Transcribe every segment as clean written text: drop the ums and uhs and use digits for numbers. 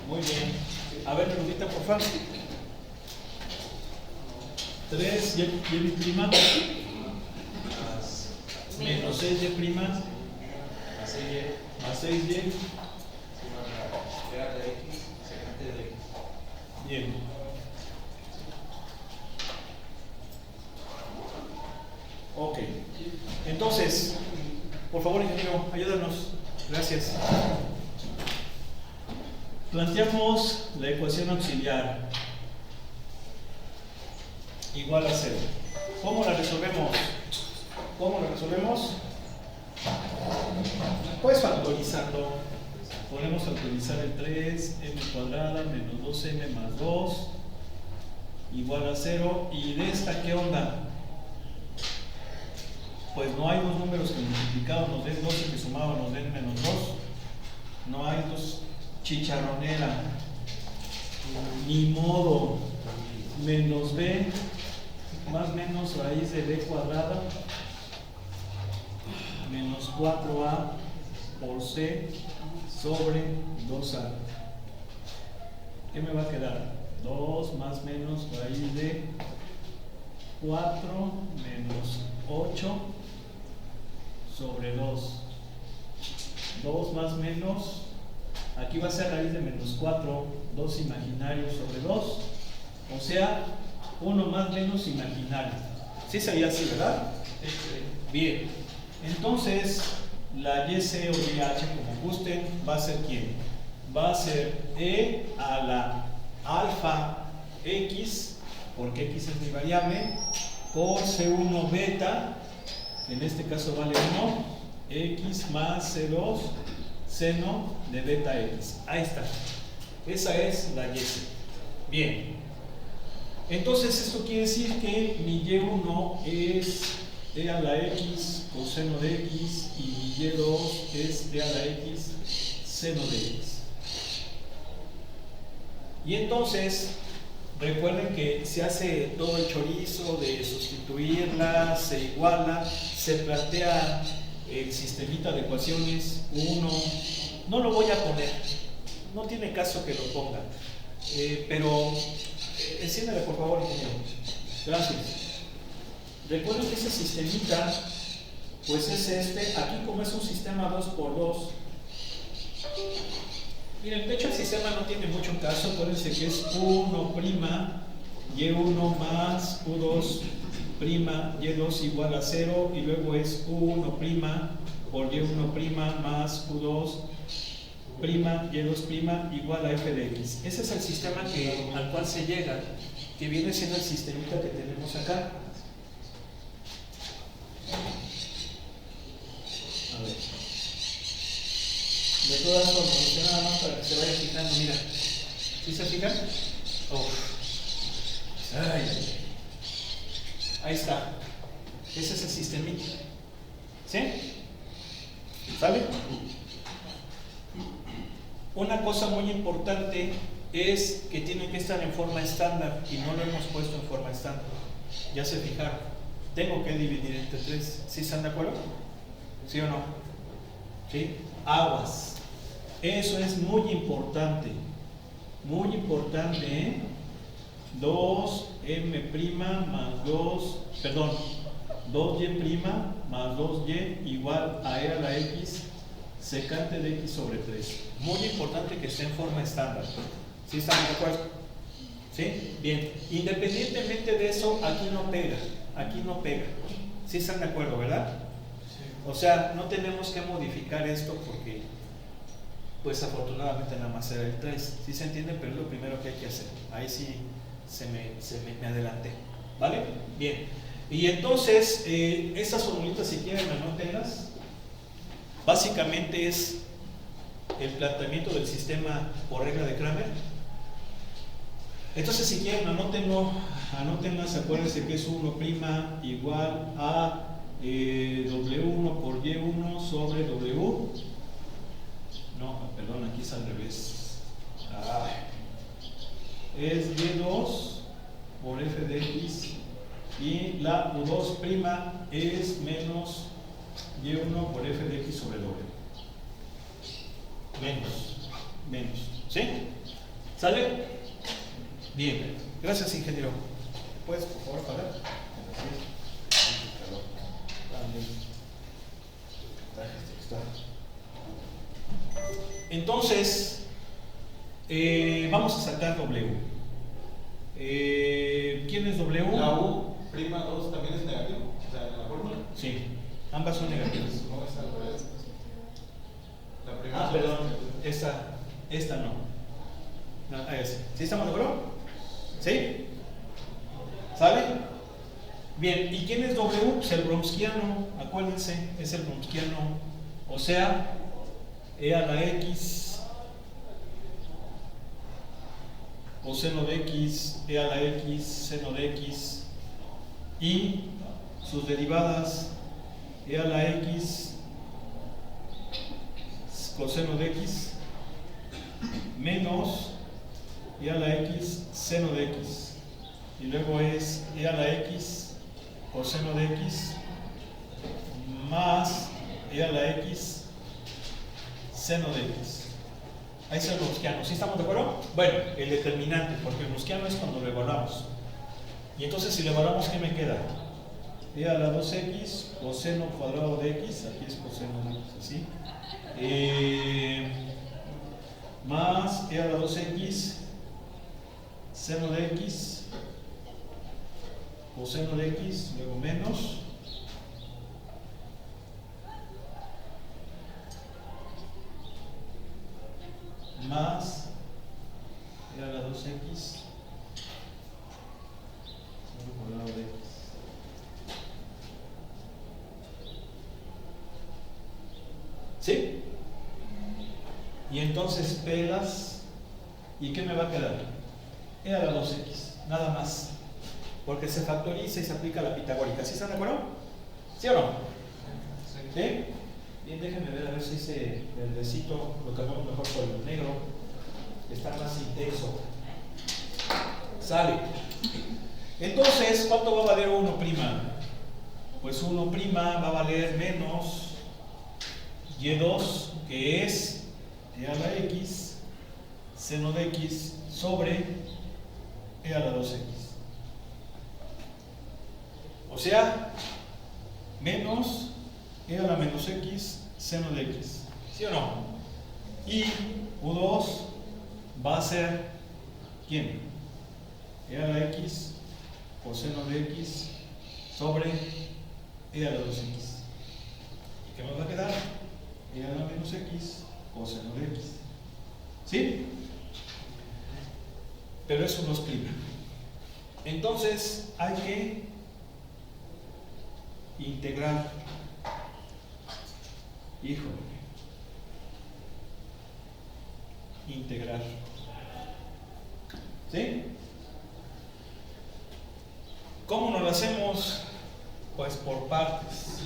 Muy bien. A ver, Lupita, por favor. 3 y prima menos 6 y prima más 6y. Bien. Ok. Entonces, por favor, ingeniero, ayúdanos. Gracias. Planteamos la ecuación auxiliar igual a 0. ¿Cómo la resolvemos? ¿Cómo la resolvemos? Pues factorizando. Podemos factorizar el 3m cuadrada menos 2m más 2 igual a 0. ¿Y de esta qué onda? Pues no hay dos números que multiplicados nos den 2 y que sumados nos den menos 2. No hay dos chicharronera. Ni modo. Menos b más menos raíz de b cuadrada menos 4a por c sobre 2a. ¿Qué me va a quedar? 2 más menos raíz de 4 menos 8 sobre 2. 2 más menos, aquí va a ser raíz de menos 4, 2 imaginario sobre 2, o sea, 1 más menos imaginario. ¿Sí sería así, verdad? Bien, entonces la YC o YH, como gusten, va a ser ¿quién? Va a ser E a la alfa X, porque X es mi variable, por C1 beta, en este caso vale 1, X más C2 seno de beta X. Ahí está. Esa es la YC. Bien. Entonces esto quiere decir que mi Y1 es E a la X coseno de X y mi Y2 es E a la X seno de X. Y entonces recuerden que se hace todo el chorizo de sustituirla, se iguala, se plantea el sistemita de ecuaciones 1. No lo voy a poner, no tiene caso que lo ponga, pero enciéndale por favor, ingeniero. Gracias. Recuerden que ese sistemita, pues es este, aquí como es un sistema 2x2. Miren, de hecho el sistema no tiene mucho caso, acuérdense que es 1', y1 más u2', y2 igual a 0, y luego es 1' por y1' más u2', y2' igual a f de x. Ese es el sistema al cual se llega, que viene siendo el sistemita que tenemos acá. A ver. De todas formas, nada más para que se vaya fijando, mira. ¿Sí se fijan? Oh. Ay. Ahí está. Ese es el sistemita. ¿Sí? ¿Sale? Una cosa muy importante es que tiene que estar en forma estándar y no lo hemos puesto en forma estándar. Ya se fijaron. Tengo que dividir entre 3. ¿Sí están de acuerdo? ¿Sí o no? ¿Sí? Aguas. Eso es muy importante. Muy importante, ¿eh? 2m' más 2y' más 2y igual a e a la x secante de x sobre 3. Muy importante que esté en forma estándar. ¿Sí están de acuerdo? ¿Sí? Bien. Independientemente de eso, aquí no pega. Aquí no pega. ¿Sí están de acuerdo, verdad? O sea, no tenemos que modificar esto porque, pues afortunadamente nada más era el 3. ¿Sí se entiende? Pero es lo primero que hay que hacer. Ahí sí me adelanté. ¿Vale? Bien. Y entonces, estas formulitas, si quieren, anótenlas. Básicamente es el planteamiento del sistema por regla de Kramer. Entonces, si quieren, anótenlas. Acuérdense que es 1' igual a W1 por Y1 sobre W. No, perdón, aquí es al revés. Es Y2 por F de X y la U2' es menos Y1 por F de X sobre W. Menos menos. ¿Sí? ¿Sale? Bien. Gracias, ingeniero. ¿Puedes, por favor, pagar? Entonces, vamos a sacar W. ¿Quién es W? La U' 2 también es negativo, o sea, en la fórmula. Sí, ambas son negativas. No es al revés. La primera Perdón, esta no. ¿Sí estamos de acuerdo? ¿Sí? ¿Sale? Bien, ¿y quién es W? Pues el bromskiano, acuérdense, es el bromskiano, o sea, E a la X, coseno de X, E a la X, seno de X, y sus derivadas, E a la X, coseno de X, menos E a la X, seno de X, y luego es E a la X, coseno de X, más E a la X, seno de X. Ahí es el bromskiano. ¿Sí estamos de acuerdo? Bueno, el determinante, porque el bromskiano es cuando lo evaluamos. Y entonces, si lo evaluamos, ¿qué me queda? E a la 2x, coseno cuadrado de x, aquí es coseno de x, así. Más E a la 2x, seno de x, coseno de x, luego menos. Más E a la 2x, seno cuadrado de x. ¿Sí? Y entonces pelas, ¿y qué me va a quedar? E a la 2x, nada más. Porque se factoriza y se aplica la pitagórica. ¿Sí están de acuerdo? ¿Sí o no? ¿Sí? Bien, déjenme ver a ver si ese verdecito lo cambiamos mejor por el negro. Está más intenso. Sale. Entonces, ¿cuánto va a valer 1'? Pues 1' va a valer menos Y2, que es E a la X, seno de X, sobre E a la 2X. O sea, menos E a la menos X, seno de X. ¿Sí o no? Y U2 va a ser, ¿quién? E a la X, coseno de X, sobre E a la 2X. ¿Y qué nos va a quedar? E a la menos X, coseno de X. ¿Sí? Pero eso no es prima. Entonces hay que integrar. Híjole. Integrar. ¿Sí? ¿Cómo nos lo hacemos? Pues por partes.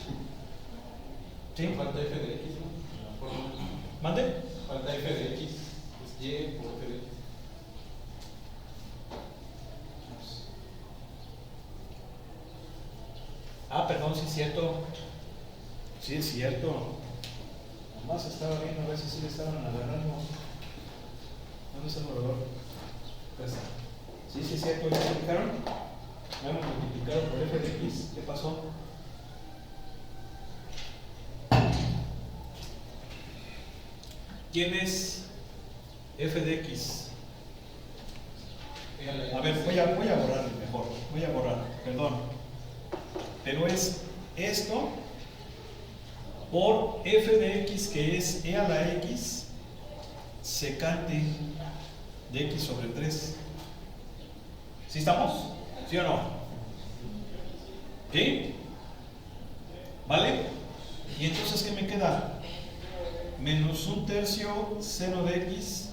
¿Sí? Falta f de x, ¿no? ¿Mande? Falta f de x, es y por f de x. Perdón, sí es cierto. Sí es cierto. Nomás estaba viendo a ver si sí le estaban agarrando. ¿Dónde está el valor? Sí, sí es cierto. ¿Ya se fijaron? Ya hemos multiplicado por f de x. ¿Qué pasó? ¿Quién es f de x? A ver, voy a borrar mejor. Voy a borrar, perdón. Pero es esto por f de x, que es e a la x secante de x sobre 3. ¿Sí estamos? ¿Sí o no? ¿Sí? ¿Vale? Y entonces, ¿qué me queda? Menos 1/3 seno de x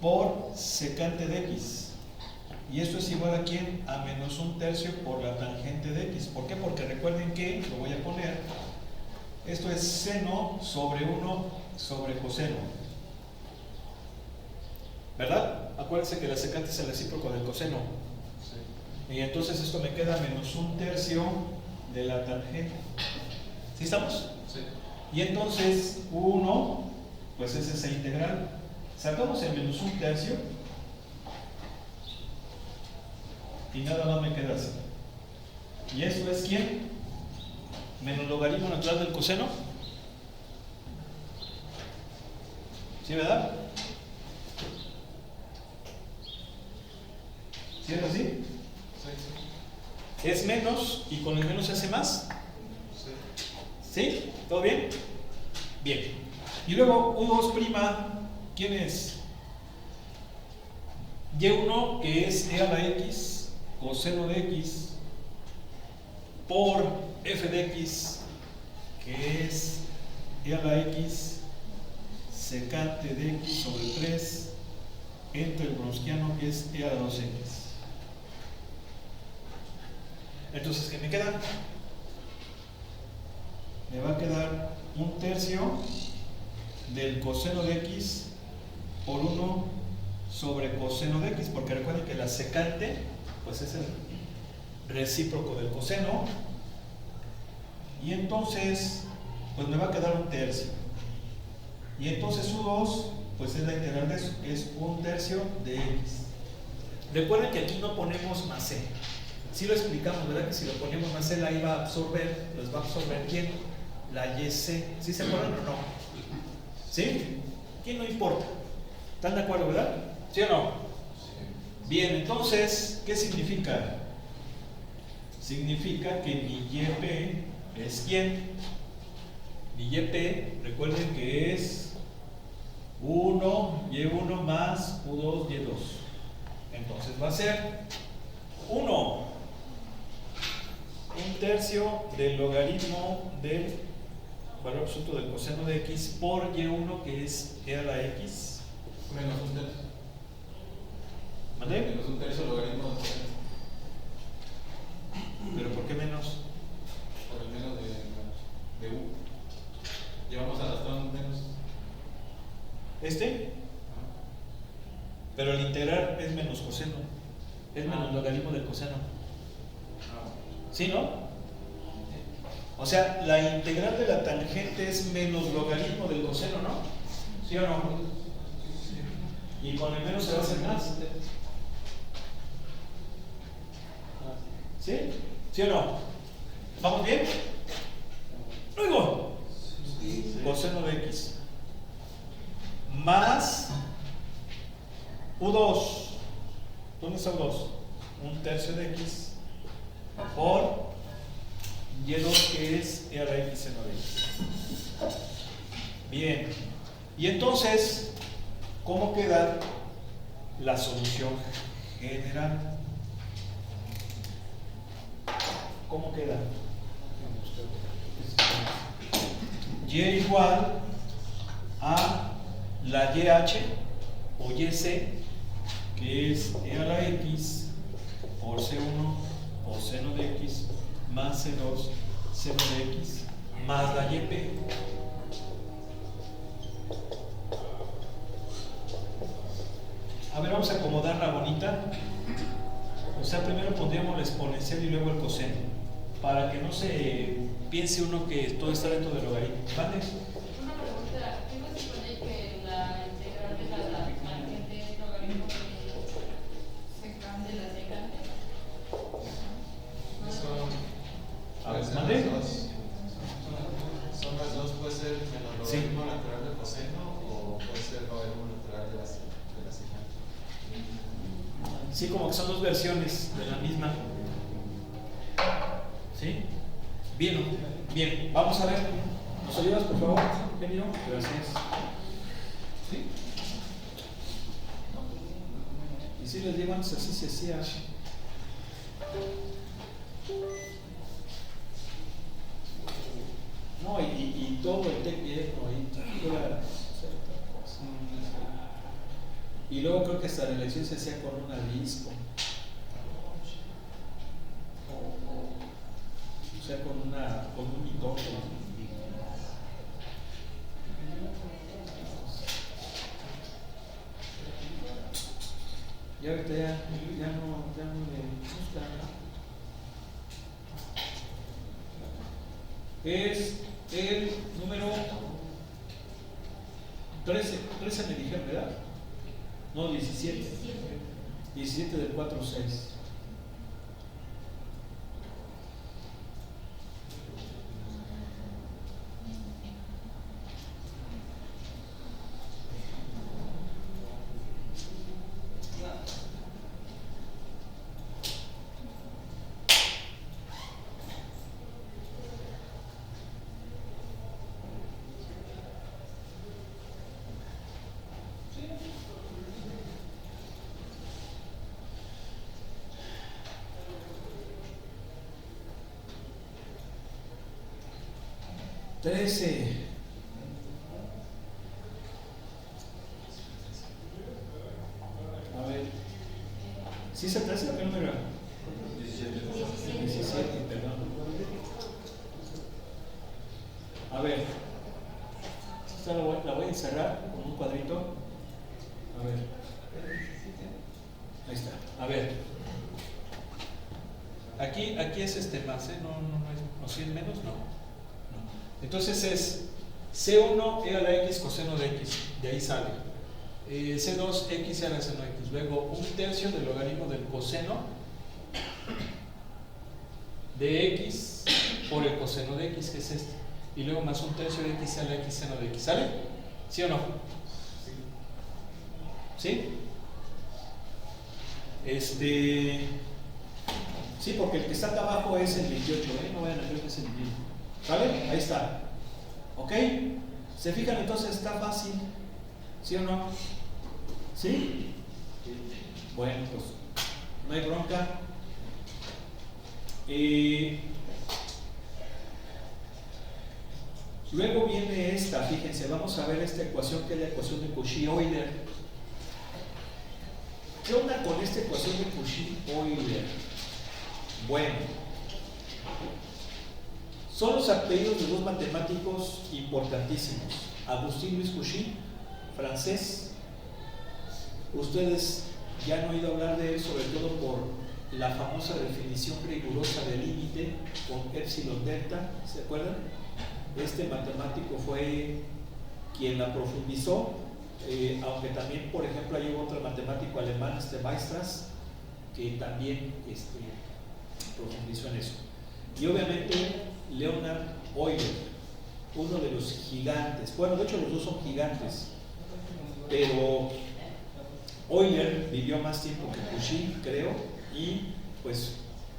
por secante de x. Y esto es igual a ¿quién? A menos 1/3 por la tangente de x. ¿Por qué? Porque recuerden que, lo voy a poner, esto es seno sobre 1 sobre coseno. ¿Verdad? Acuérdense que la secante es el recíproco del coseno. Sí. Y entonces esto me queda menos 1/3 de la tangente. ¿Sí estamos? Sí. Y entonces 1, pues es esa integral. Sacamos el menos un tercio y nada más me queda así. ¿Y eso es quién? Menos logaritmo natural del coseno. ¿Sí, verdad? ¿Sí es así? Sí. Es menos y con el menos se hace más. Sí. ¿Sí? ¿Todo bien? Bien. Y luego U2', ¿quién es? Y1, que es e a la x coseno de x por f de x, que es e a la x secante de x sobre 3 entre el browskiano, que es e a la 2x. Entonces, ¿qué me queda? Me va a quedar un tercio del coseno de x por 1 sobre coseno de x, porque recuerden que la secante pues es el recíproco del coseno, y entonces pues me va a quedar un tercio, y entonces U2 pues es la integral de eso, que es un tercio de x. Recuerden que aquí no ponemos más c. Si lo explicamos, ¿verdad? Que si lo ponemos más c la iba a absorber, los va a absorber ¿quién? La YC. ¿Sí se acuerdan o no? ¿Sí? Aquí no importa. ¿Están de acuerdo, verdad? ¿Sí o no? Bien, entonces, ¿qué significa? Significa que mi YP es ¿quién? Mi YP, recuerden que es 1, Y1 más U2, Y2. Entonces va a ser 1, un tercio del logaritmo del valor absoluto del coseno de x por Y1, que es e a la x. Menos un tercio. ¿Vale? Menos un tercio logaritmo del coseno. ¿Pero por qué menos? Por el menos de u. Llevamos arrastrando un menos. ¿Este? Pero el integral es menos coseno. Es menos logaritmo del coseno. ¿Sí, no? O sea, la integral de la tangente es menos logaritmo del coseno, ¿no? ¿Sí o no? Y con el menos se va a hacer más. ¿Sí? ¿Sí o no? ¿Vamos bien? Luego, coseno de x más U2. ¿Dónde está U2? Un tercio de x por Y2, que es e a la x seno de x. Bien. Y entonces, ¿cómo queda la solución general? ¿Cómo queda? Y igual a la YH o YC, que es e a la x por C1 o seno de x más C2 seno de x más la YP. A ver, vamos a acomodarla bonita. O sea, primero pondríamos la exponencial y luego el coseno, para que no se piense uno que todo está dentro del logaritmo. ¿Vale? Una pregunta, ¿qué no se supone que la integral de la tangente es logaritmo de secante de la secante? A ver, Puede ser ¿mande? las dos. Son las dos, puede ser menos Sí. logaritmo natural del coseno o puede ser logaritmo natural de la secante. Sí, como que son dos versiones de la misma. ¿Sí? Bien, bien. Vamos a ver. ¿Nos ayudas, por favor? Venido. Gracias. ¿Sí? Y si les digo antes, así se hacía. No, y todo el TEC viejo, y toda la- y luego creo que hasta la elección se hacía con una disco. O sea, con un micrófono. Y ahorita ya no le gusta. Es el número 13 me dijeron, ¿verdad? No, 17. 17 del 4, 6. Trece. A ver. ¿Sí es el 13 o qué número? 17, perdón. A ver. Esta la voy a encerrar con un cuadrito. A ver. Ahí está. A ver. Aquí es más, ¿eh? No es. ¿O 100 menos? No. Entonces es C1 e a la x coseno de x, de ahí sale. C2 x e a la seno de x. Luego un tercio del logaritmo del coseno de x por el coseno de x, que es este. Y luego más un tercio de x e a la x seno de x. ¿Sale? ¿Sí o no? ¿Sí? Sí, porque el que está acá abajo es el 28, ¿eh? No vayan a creer que es el 20. ¿Vale? Ahí está. ¿Ok? ¿Se fijan? Entonces está fácil. ¿Sí o no? ¿Sí? Bueno, pues no hay bronca. Luego viene esta, fíjense, vamos a ver esta ecuación que es la ecuación de Cauchy-Euler. ¿Qué onda con esta ecuación de Cauchy-Euler? Bueno, son los apellidos de dos matemáticos importantísimos. Agustín Louis Cauchy, francés. Ustedes ya han oído hablar de él, sobre todo por la famosa definición rigurosa del límite con epsilon delta, ¿se acuerdan? Este matemático fue quien la profundizó, aunque también, por ejemplo, hay otro matemático alemán, Weierstrass, que también profundizó en eso. Y obviamente Leonhard Euler, uno de los gigantes. Bueno, de hecho los dos son gigantes, pero Euler vivió más tiempo que Cauchy, creo, y pues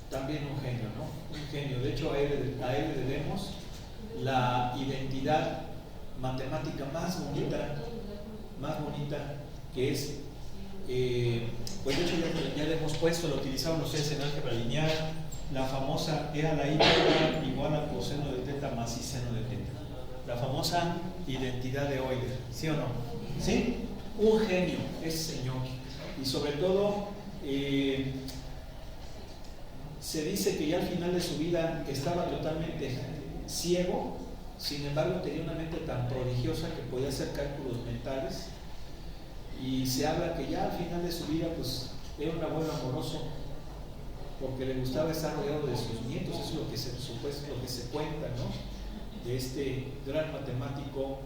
también un genio, ¿no? Un genio. De hecho, a él le debemos la identidad matemática más bonita que es, pues de hecho ya le hemos puesto, lo utilizaban ustedes en álgebra lineal, la famosa e a la y igual al coseno de teta más y seno de teta. La famosa identidad de Euler, ¿sí o no? ¿Sí? Un genio, ese señor. Y sobre todo, se dice que ya al final de su vida estaba totalmente ciego, sin embargo tenía una mente tan prodigiosa que podía hacer cálculos mentales, y se habla que ya al final de su vida pues era un abuelo amoroso porque le gustaba estar rodeado de sus nietos. Eso es lo que lo que se cuenta, ¿no? De este gran matemático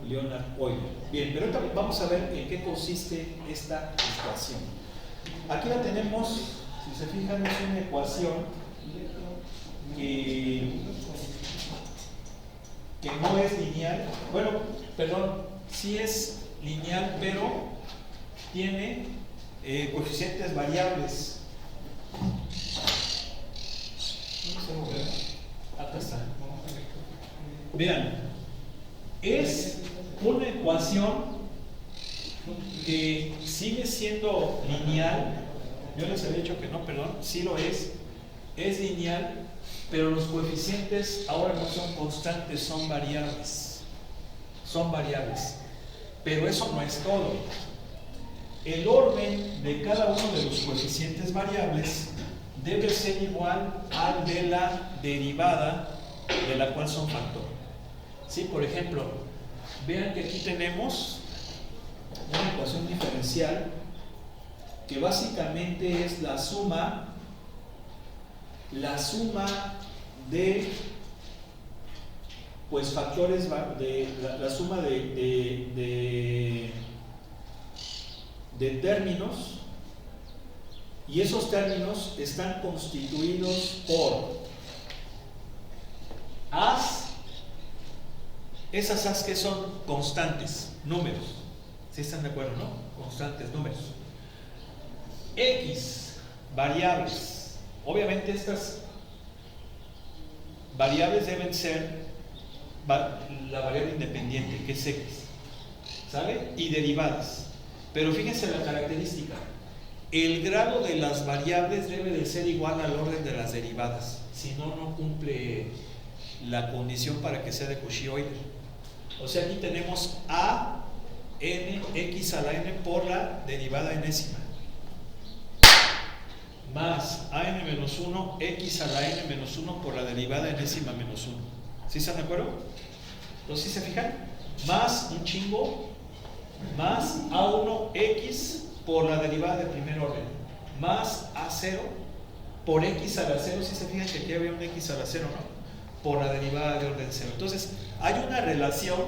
Leonhard Euler. Bien, pero ahorita vamos a ver en qué consiste esta ecuación. Aquí la tenemos, si se fijan, es una ecuación que no es lineal. Bueno, perdón, sí es lineal, pero tiene coeficientes variables. Acá está. Vean, es una ecuación que sigue siendo lineal. Yo les había dicho que no, perdón, sí lo es lineal, pero los coeficientes ahora no son constantes, son variables. Pero eso no es todo. El orden de cada uno de los coeficientes variables debe ser igual al de la derivada de la cual son factor. ¿Sí? Por ejemplo, vean que aquí tenemos una ecuación diferencial que básicamente es la suma de pues factores, de la suma de de términos, y esos términos están constituidos por as. Esas as que son constantes, números. ¿Sí están de acuerdo, no? Constantes, números. X, variables. Obviamente estas variables deben ser la variable independiente, que es X, ¿sale? Y derivadas. Pero fíjense la característica. El grado de las variables debe de ser igual al orden de las derivadas. Si no, no cumple la condición para que sea de Cauchy-Euler. O sea, aquí tenemos a n, x a la n por la derivada enésima, más a n menos 1, x a la n menos 1 por la derivada enésima menos 1. ¿Sí están de acuerdo? Entonces, ¿sí se fijan? Más un chingo, más a1x por la derivada de primer orden, más a0 por x a la 0. ¿Sí se fijan que aquí había un x a la 0, no? Por la derivada de orden 0. Entonces, hay una relación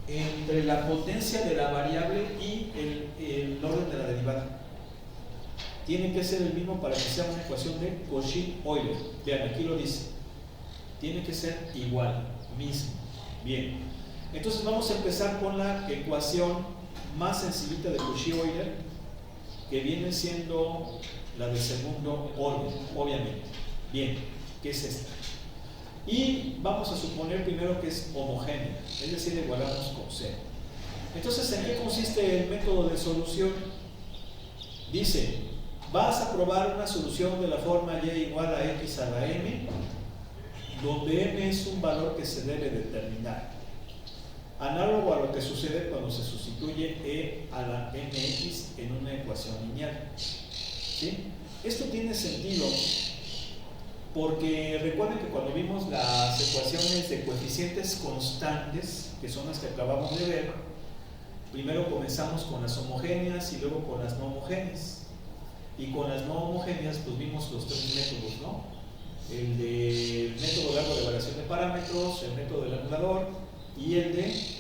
entre la potencia de la variable y el orden de la derivada. Tiene que ser el mismo para que sea una ecuación de Cauchy-Euler. Vean, aquí lo dice. Tiene que ser igual, mismo. Bien. Entonces vamos a empezar con la ecuación más sencillita de Cauchy-Euler, que viene siendo la de segundo orden, obviamente. Bien, ¿qué es esta? Y vamos a suponer primero que es homogénea, es decir, igualamos con 0. Entonces, ¿en qué consiste el método de solución? Dice, vas a probar una solución de la forma y igual a x a la m, donde m es un valor que se debe determinar, análogo a lo que sucede cuando se sustituye e a la mx en una ecuación lineal. ¿Sí? Esto tiene sentido porque recuerden que cuando vimos las ecuaciones de coeficientes constantes, que son las que acabamos de ver, primero comenzamos con las homogéneas y luego con las no homogéneas. Y con las no homogéneas pues vimos los tres métodos, ¿no? El método largo de variación de parámetros, el método del anulador y el de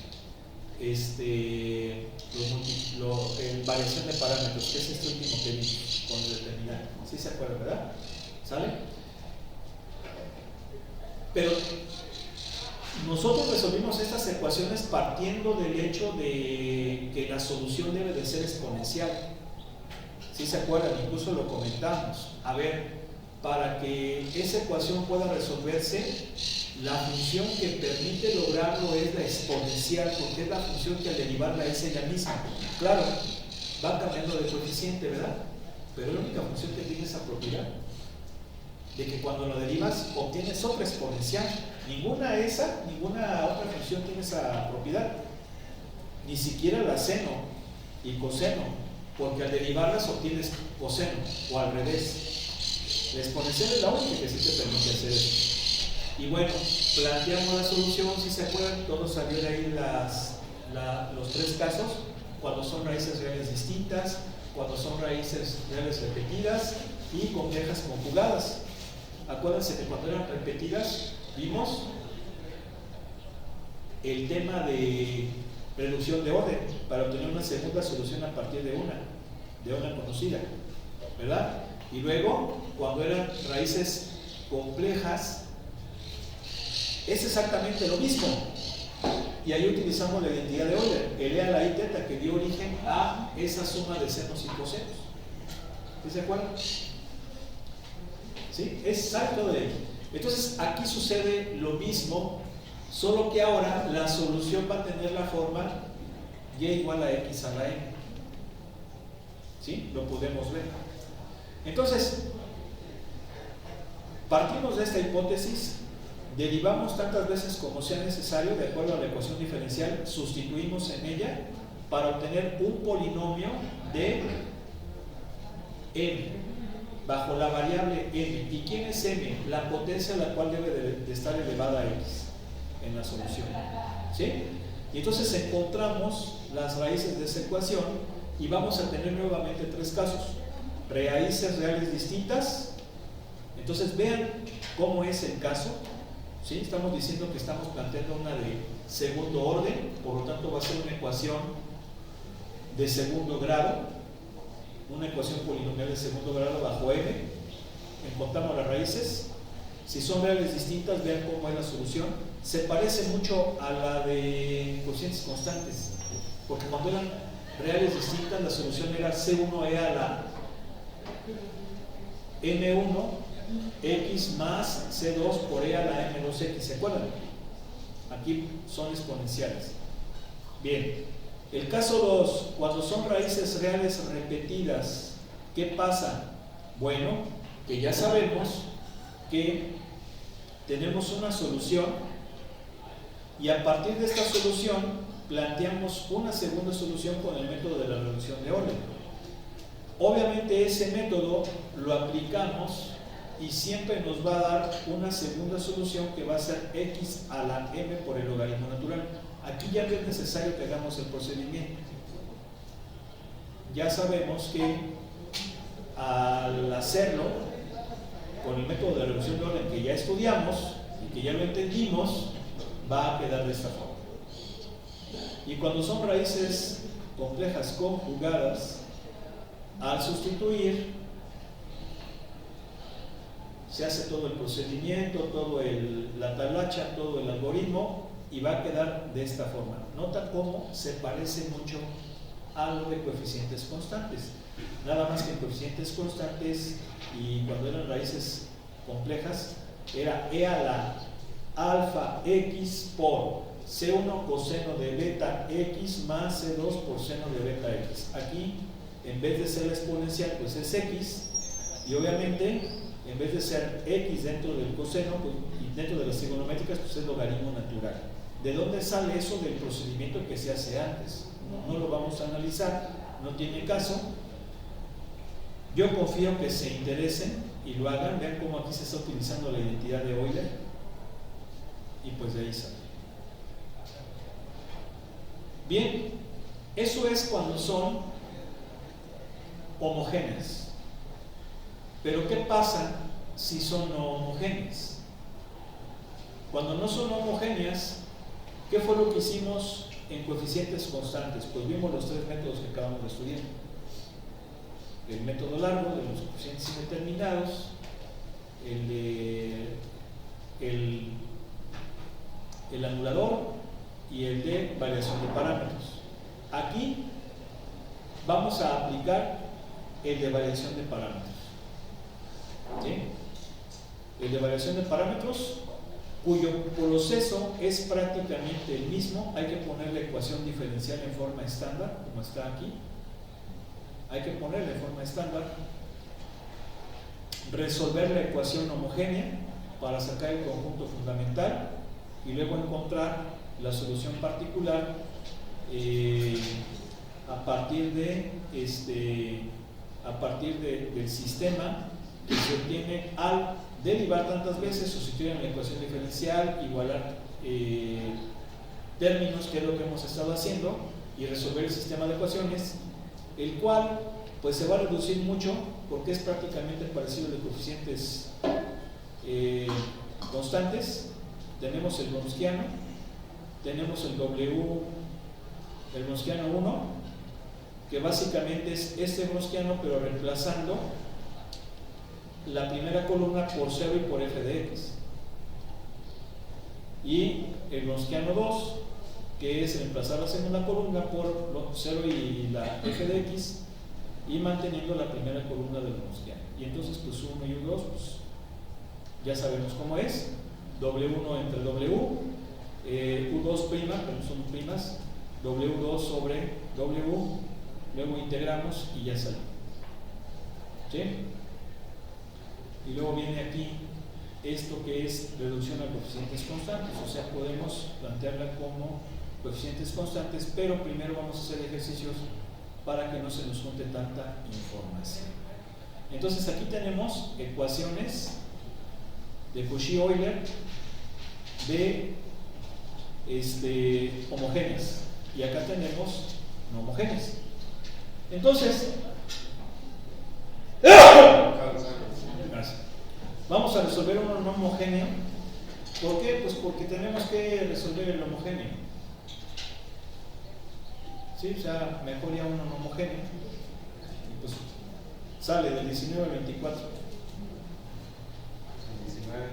variación de parámetros, que es este último que vimos con el determinante. ¿Sí se acuerdan, verdad? ¿Sale? Pero nosotros resolvimos estas ecuaciones partiendo del hecho de que la solución debe de ser exponencial. ¿Sí se acuerdan? Incluso lo comentamos. A ver, para que esa ecuación pueda resolverse, la función que permite lograrlo es la exponencial, porque es la función que al derivarla es ella misma. Claro, va cambiando de coeficiente, ¿verdad? Pero es la única función que tiene esa propiedad, de que cuando lo derivas obtienes otra exponencial. Ninguna otra función tiene esa propiedad, ni siquiera la seno y coseno, porque al derivarlas obtienes coseno, o al revés. La exponencial es la única que sí te permite hacer eso. Y bueno, planteamos la solución, si se acuerdan, todos salió de ahí los tres casos, cuando son raíces reales distintas, cuando son raíces reales repetidas y complejas conjugadas. Acuérdense que cuando eran repetidas vimos el tema de reducción de orden para obtener una segunda solución a partir de una conocida, ¿verdad? Y luego, cuando eran raíces complejas, es exactamente lo mismo. Y ahí utilizamos la identidad de Euler, el e a la i teta, que dio origen a esa suma de senos y cosenos. ¿Sí se acuerdan? ¿Sí? Es exacto de ahí. Entonces, aquí sucede lo mismo, solo que ahora la solución va a tener la forma y igual a x a la n. ¿Sí? Lo podemos ver. Entonces, partimos de esta hipótesis, derivamos tantas veces como sea necesario de acuerdo a la ecuación diferencial, sustituimos en ella para obtener un polinomio de m bajo la variable m. ¿Y quién es m? La potencia a la cual debe de estar elevada a x en la solución. ¿Sí? Y entonces encontramos las raíces de esa ecuación y vamos a tener nuevamente tres casos. Raíces reales distintas. Entonces vean cómo es el caso. ¿Sí? Estamos diciendo que estamos planteando una de segundo orden, por lo tanto va a ser una ecuación de segundo grado. una ecuación polinomial de segundo grado bajo n, encontramos las raíces. Si son reales distintas, vean cómo es la solución. Se parece mucho a la de cocientes constantes, porque cuando eran reales distintas, la solución era C1e a la M1 x más C2 por e a la M2x, ¿se acuerdan? Aquí son exponenciales. Bien, el caso 2, cuando son raíces reales repetidas, ¿qué pasa? Bueno, que ya sabemos que tenemos una solución y a partir de esta solución planteamos una segunda solución con el método de la reducción de orden. Obviamente ese método lo aplicamos y siempre nos va a dar una segunda solución que va a ser x a la m por el logaritmo natural. Aquí ya no es necesario que hagamos el procedimiento. Ya sabemos que al hacerlo con el método de reducción de orden que ya estudiamos y que ya lo entendimos, va a quedar de esta forma. Y cuando son raíces complejas conjugadas, al sustituir se hace todo el procedimiento, la talacha, todo el algoritmo y va a quedar de esta forma. Nota cómo se parece mucho a lo de coeficientes constantes. Nada más que en coeficientes constantes y cuando eran raíces complejas era e a la alfa x por c1 coseno de beta x más c2 por seno de beta x. Aquí en vez de ser la exponencial pues es x y obviamente en vez de ser x dentro del coseno pues, y dentro de las trigonométricas pues es logaritmo natural. ¿De dónde sale eso? Del procedimiento que se hace antes. No lo vamos a analizar, no tiene caso. Yo confío que se interesen y lo hagan. Vean cómo aquí se está utilizando la identidad de Euler y pues de ahí sale. Bien, eso es cuando son homogéneas. Pero ¿qué pasa si son no homogéneas? Cuando no son homogéneas, ¿qué fue lo que hicimos en coeficientes constantes? Pues vimos los tres métodos que acabamos de estudiar. El método largo de los coeficientes indeterminados, el anulador y el de variación de parámetros. Aquí vamos a aplicar el de variación de parámetros. ¿Sí? El de variación de parámetros, cuyo proceso es prácticamente el mismo. Hay que poner la ecuación diferencial en forma estándar, como está aquí. Hay que ponerla en forma estándar, resolver la ecuación homogénea para sacar el conjunto fundamental y luego encontrar la solución particular a partir del sistema que se obtiene al derivar tantas veces, sustituir en la ecuación diferencial, igualar términos, que es lo que hemos estado haciendo, y resolver el sistema de ecuaciones, el cual pues se va a reducir mucho porque es prácticamente parecido a los coeficientes constantes. Tenemos el Wronskiano, tenemos el Wronskiano 1, que básicamente es este Wronskiano pero reemplazando la primera columna por 0 y por f de x, y el Wronskiano 2, que es reemplazar la segunda columna por 0 y la f de x y manteniendo la primera columna del Wronskiano. Y entonces pues U1 y U2 pues ya sabemos cómo es, W1 entre W, U2 prima, pero son primas, W2 sobre W, luego integramos y ya sale. ¿Sí? Y luego viene aquí esto que es reducción a coeficientes constantes, o sea, podemos plantearla como coeficientes constantes, pero primero vamos a hacer ejercicios para que no se nos junte tanta información. Entonces aquí tenemos ecuaciones de Cauchy-Euler de homogéneas y acá tenemos no homogéneas. Entonces vamos a resolver uno no homogéneo. ¿Por qué? Pues porque tenemos que resolver el homogéneo. ¿Sí? O sea, mejor ya uno no homogéneo. Y pues Sale del 19 al 24. 19.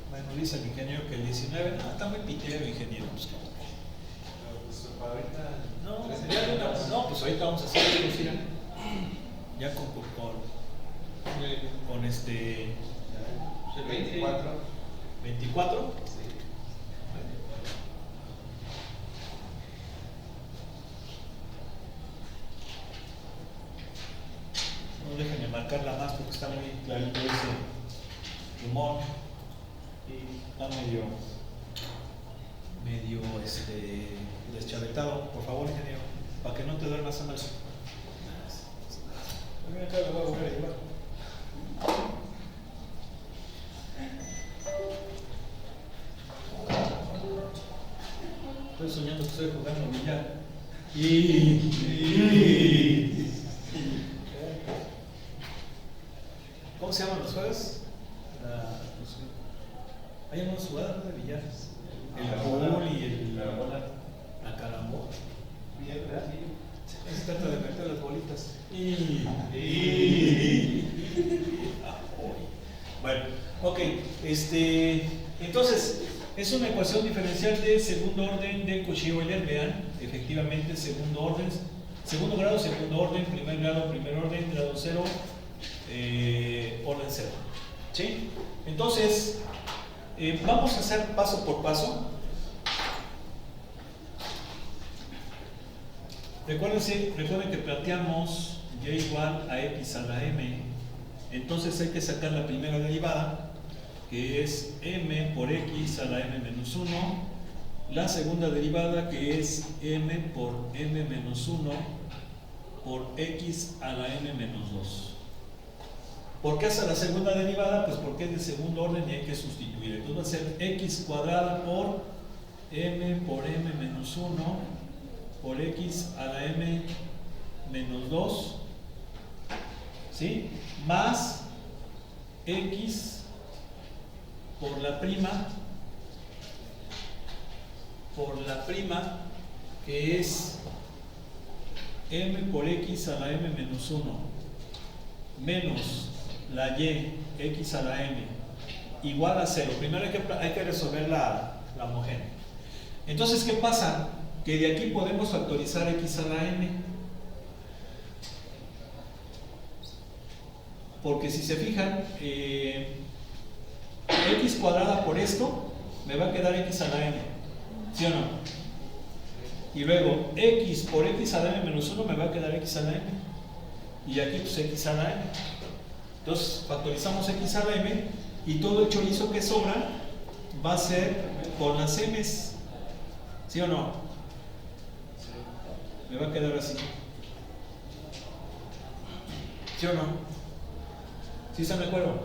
Bueno, dice el ingeniero que el 19. No, está muy pitero, ingeniero. Pues, Pues para ahorita. no, ¿13 ya minutos? no, pues ahorita vamos a hacer esto, mira. Ya con El 24. 24. Sí. No déjenme marcarla más porque está muy clarito ese rumor y está medio deschavetado. Por favor, ingeniero, para que no te duermas a mal. Acá lo voy a volver a llevar. Estoy soñando que estoy jugando billar. ¿Cómo se llaman los juegos? Hay unos jugadores de billar. El pool y la bola. la carambola. Bien, ¿verdad? Se trata de meter las bolitas. Bueno, ok. Entonces, es una ecuación diferencial de segundo orden de Cauchy-Euler. Vean, efectivamente, segundo orden, segundo grado, segundo orden, primer grado, primer orden, grado cero, orden cero. ¿Sí? Entonces, vamos a hacer paso por paso. Recuerden que planteamos y igual a x a la m. Entonces hay que sacar la primera derivada, que es m por x a la m menos 1. La segunda derivada, que es m por m menos 1 por x a la m menos 2. ¿Por qué hace la segunda derivada? Pues porque es de segundo orden y hay que sustituir. Entonces va a ser x cuadrada por m menos 1 por x a la m menos 2, ¿sí? Más x por la prima, que es m por x a la m menos 1 menos la y x a la m igual a 0. Primero hay que resolver la homogénea. Entonces, ¿qué pasa? Que de aquí podemos factorizar x a la m, porque si se fijan, x cuadrada por esto me va a quedar x a la m, ¿sí o no? Y luego x por x a la m menos 1 me va a quedar x a la m, y aquí pues x a la m. Entonces factorizamos x a la m y todo el chorizo que sobra va a ser con las m's, ¿sí o no? Me va a quedar así. ¿Sí o no? ¿Sí están de acuerdo?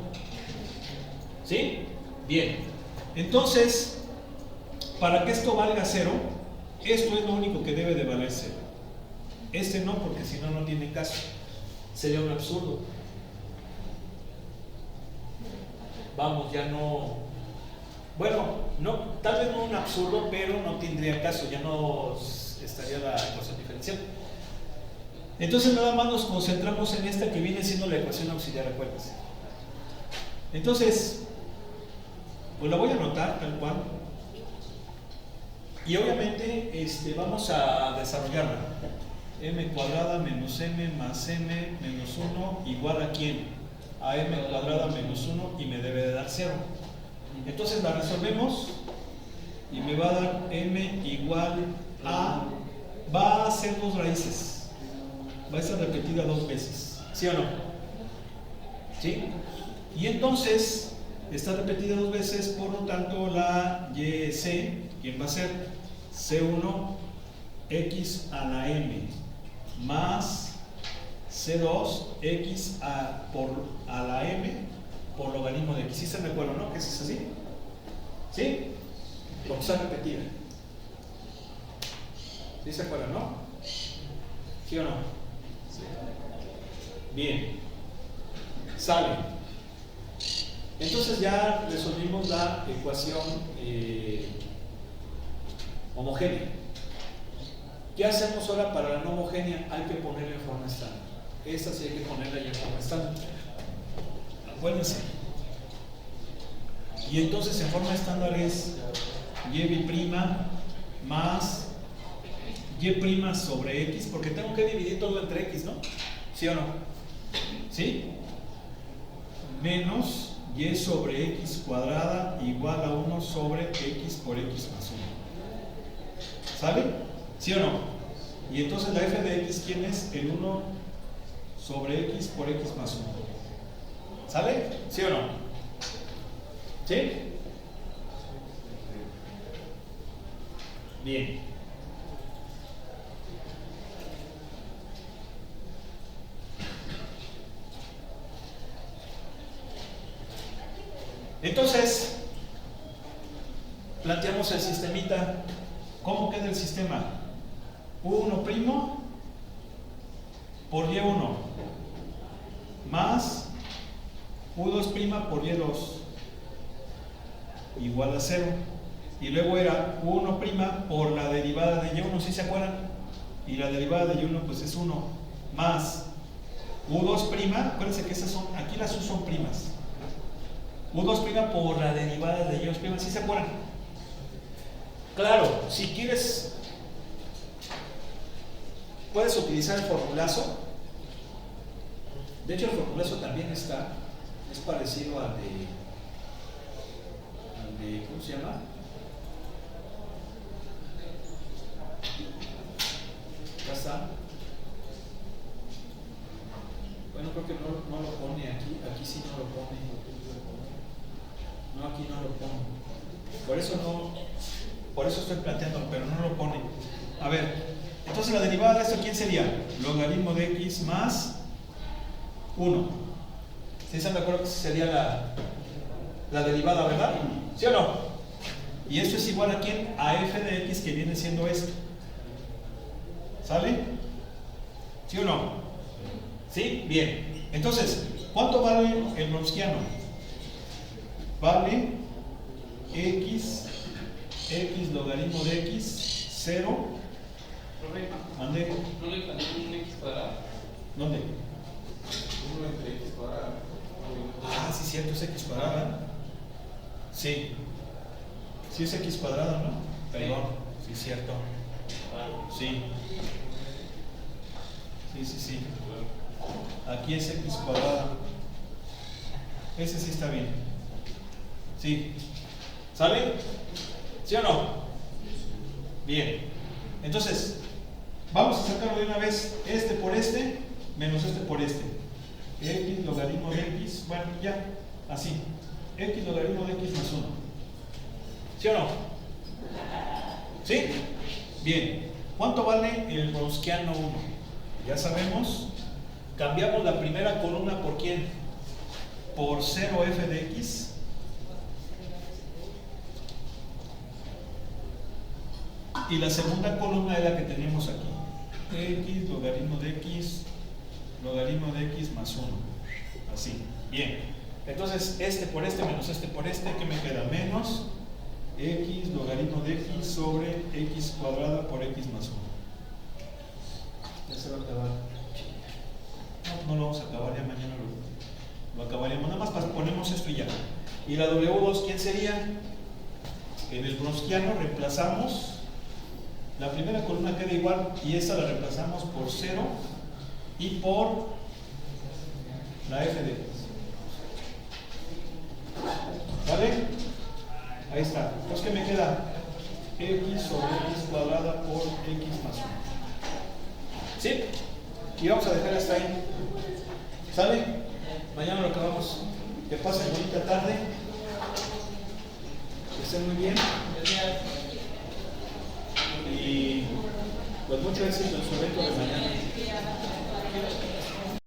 ¿Sí? Bien. Entonces, para que esto valga 0, esto es lo único que debe de valer 0. Este no, porque si no, no tiene caso. Sería un absurdo. Vamos, ya no... Bueno, no, tal vez no un absurdo, pero no tendría caso, ya no estaría la ecuación diferencial. Entonces nada más nos concentramos en esta que viene siendo la ecuación auxiliar, acuérdense. Entonces, pues la voy a anotar tal cual. Y obviamente vamos a desarrollarla. M cuadrada menos m más m menos 1 igual a ¿quién? A m cuadrada menos 1 y me debe de dar 0. Entonces la resolvemos y me va a dar m igual a, va a ser dos raíces, va a ser repetida dos veces, ¿sí o no? ¿Sí? Y entonces está repetida dos veces, por lo tanto la YC, ¿quién va a ser? C1 x a la m más C2 x a la m por logaritmo de x. ¿Sí están de acuerdo, no? ¿Que es así? ¿Sí? Porque está repetida. ¿Sí se acuerdan, no? ¿Sí o no? Sí. Bien. Sale. Entonces ya resolvimos la ecuación homogénea. ¿Qué hacemos ahora para la no homogénea? Hay que ponerla en forma estándar. Esta sí hay que ponerla ya en forma estándar. Acuérdense. Y entonces en forma estándar es y' más y' sobre x, porque tengo que dividir todo entre x, ¿no? ¿Sí o no? ¿Sí? Menos y sobre x cuadrada igual a 1 sobre x por x más 1. ¿Sale? ¿Sí o no? Y entonces la f de x, ¿quién es? El 1 sobre x por x más 1. ¿Sale? ¿Sí o no? ¿Sí? Bien. Entonces, planteamos el sistemita. ¿Cómo queda el sistema? U1' por Y1 más U2' por Y2 igual a 0. Y luego era U1' por la derivada de Y1, ¿sí se acuerdan? Y la derivada de Y1 pues es 1 más U2', acuérdense que esas son, aquí las U son primas. U2' por la derivada de Y2', ¿sí se acuerdan? Claro, si quieres, puedes utilizar el formulazo. De hecho, el formulazo también está, es parecido al de ¿cómo se llama? Ya está. Bueno, creo que no lo pone aquí sí no lo pone. No, aquí no lo pone. Por eso estoy planteando, pero no lo pone. A ver, entonces la derivada de esto, ¿quién sería? Logaritmo de x más 1. ¿Sí están de acuerdo que sería la derivada, verdad? ¿Sí o no? Y esto es igual a quién? A f de x, que viene siendo esto. ¿Sale? ¿Sí o no? ¿Sí? Bien. Entonces, ¿cuánto vale el Browskiano? Vale x logaritmo de x 0. ¿Dónde? ¿No le cambió un x cuadrado? ¿Dónde? 1 entre x cuadrado. Ah, sí, cierto, es x cuadrada. Sí. Sí es x cuadrada, ¿no? Perdón. Sí, cierto. Sí. Sí. Aquí es x cuadrada. Ese sí está bien. Sí. ¿Sale? ¿Sí o no? Bien. Entonces, vamos a sacarlo de una vez. Este por este, menos este por este. X logaritmo de x, bueno, ya, así. X logaritmo de x más 1. ¿Sí o no? ¿Sí? Bien. ¿Cuánto vale el Browskiano 1? Ya sabemos. Cambiamos la primera columna por quién? Por 0f de x. Y la segunda columna es la que tenemos aquí. X logaritmo de x más 1. Así. Bien. Entonces, este por este menos este por este, ¿qué me queda? Menos x logaritmo de x sobre x cuadrada por x más 1. Ya se va a acabar. No lo vamos a acabar, ya mañana lo acabaríamos. Nada más ponemos esto y ya. Y la W2, ¿quién sería? En el Browskiano reemplazamos. La primera columna queda igual y esta la reemplazamos por 0 y por la f de x. ¿Vale? Ahí está. Entonces, ¿qué me queda? X sobre x cuadrada por x más 1. ¿Sí? Y vamos a dejar hasta ahí. ¿Sale? Mañana lo acabamos. Que pasen bonita tarde. Que estén muy bien. Y pues mucho éxito en su evento de mañana.